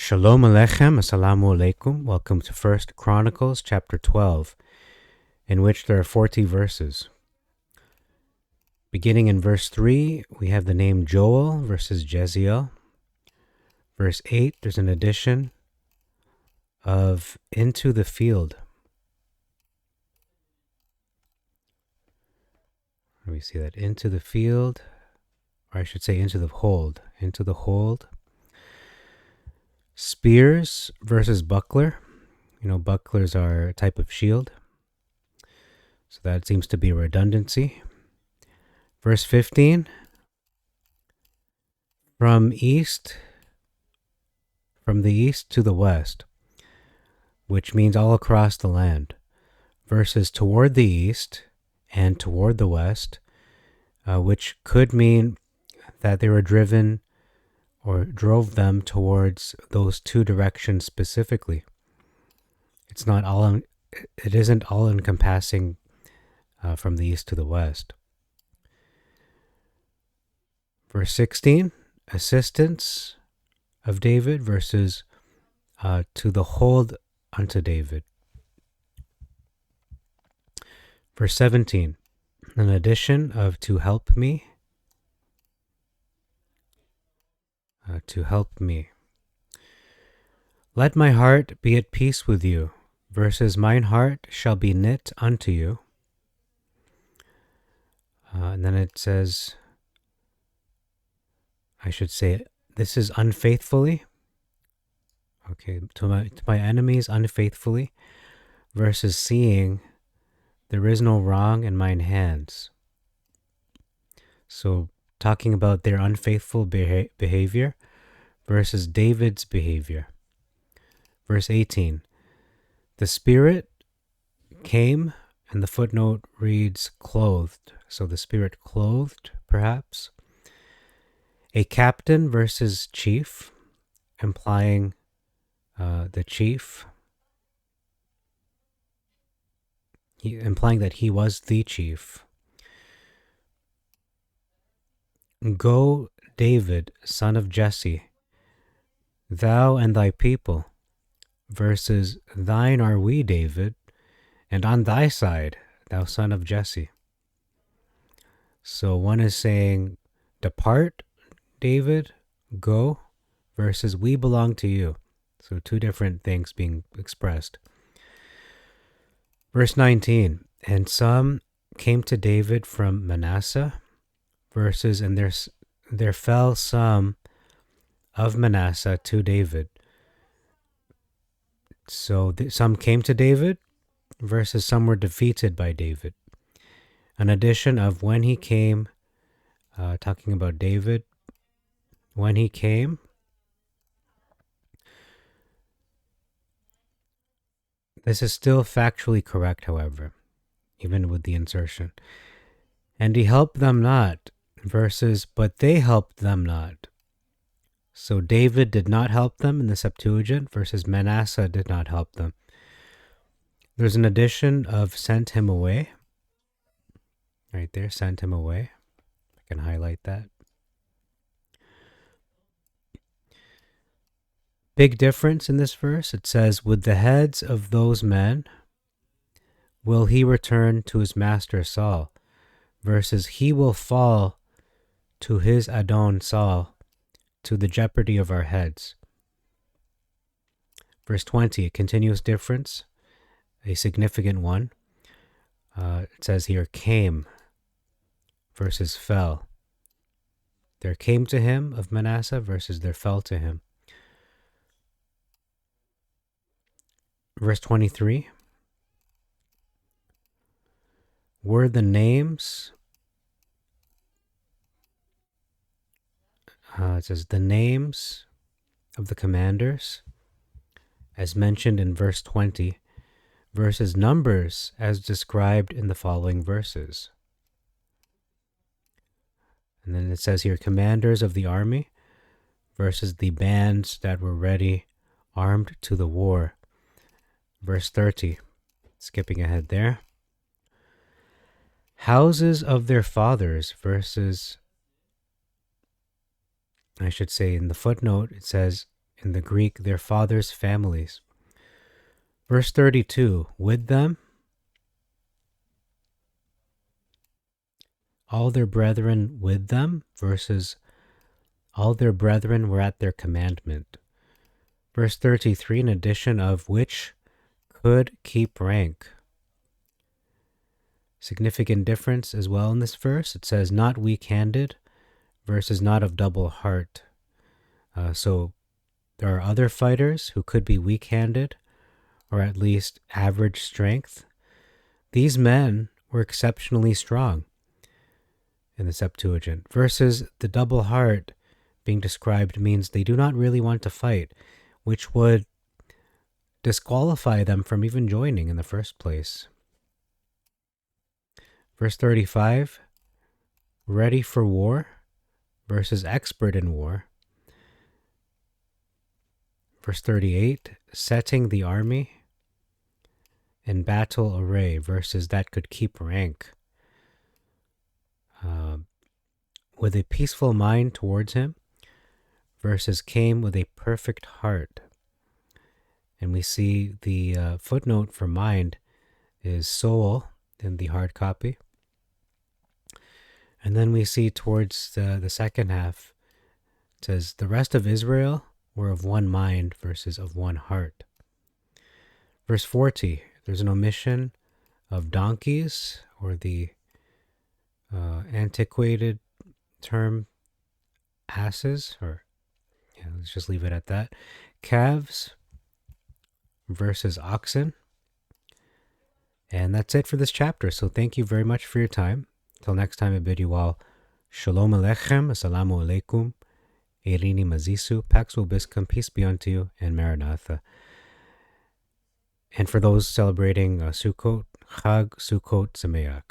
Shalom Aleichem, Assalamu Alaikum. Welcome to First Chronicles chapter 12, in which there are 40 verses. Beginning in verse 3, we have the name Joel versus Jeziel. Verse 8, there's an addition of into the field. We see that into the field, or I should say into the hold. Into the hold. Spears versus buckler. You know, bucklers are a type of shield. So that seems to be a redundancy. Verse 15. From the east to the west, which means all across the land, versus toward the east and toward the west, which could mean that they were driven or drove them towards those two directions specifically. It isn't all encompassing from the east to the west. Verse 16, assistance of David versus to the hold unto David. Verse 17, an addition of to help me. To help me. Let my heart be at peace with you, versus mine heart shall be knit unto you. And then it says, I should say, this is unfaithfully. Okay, to my enemies unfaithfully, versus seeing there is no wrong in mine hands. So talking about their unfaithful behavior versus David's behavior. Verse 18, the Spirit came, and the footnote reads clothed. So the Spirit clothed, perhaps. A captain versus chief, implying the chief, implying that he was the chief. Go, David, son of Jesse, thou and thy people, versus thine are we, David, and on thy side, thou son of Jesse. So one is saying, depart, David, go, versus we belong to you. So two different things being expressed. Verse 19, and some came to David from Manasseh, verses, and there fell some of Manasseh to David. So some came to David, versus some were defeated by David. An addition of when he came, talking about David, when he came. This is still factually correct, however, even with the insertion. And he helped them not, versus, but they helped them not. So David did not help them in the Septuagint, versus Manasseh did not help them. There's an addition of sent him away. Right there, sent him away. I can highlight that. Big difference in this verse. It says, with the heads of those men will he return to his master Saul, versus he will fall to his Adon Saul, to the jeopardy of our heads. Verse 20, a continuous difference, a significant one. It says here, came versus fell. There came to him of Manasseh versus there fell to him. Verse 23, were the names, it says the names of the commanders, as mentioned in verse 20, versus numbers as described in the following verses. And then it says here, commanders of the army versus the bands that were ready, armed to the war. Verse 30, skipping ahead there. Houses of their fathers versus, I should say in the footnote, it says In the Greek, their fathers' families. Verse 32, with them, all their brethren with them, versus all their brethren were at their commandment. Verse 33, in addition of which could keep rank. Significant difference as well in this verse. It says not weak-handed versus not of double heart. So there are other fighters who could be weak-handed or at least average strength. These men were exceptionally strong in the Septuagint, versus the double heart being described means they do not really want to fight, which would disqualify them from even joining in the first place. Verse 35, ready for war versus expert in war. Verse 38, setting the army in battle array versus that could keep rank. With a peaceful mind towards him versus came with a perfect heart. And we see the footnote for mind is soul in the hard copy. And then we see towards the second half, it says, the rest of Israel were of one mind versus of one heart. Verse 40, there's an omission of donkeys, or the antiquated term asses, or let's just leave it at that. Calves versus oxen. And that's it for this chapter. So thank you very much for your time. Till next time, I bid you all Shalom Aleichem, Assalamu Alaikum, Eirini Mazisu, Pax Vobiscum, peace be unto you, and Maranatha. And for those celebrating Sukkot, Chag Sukkot Sameach.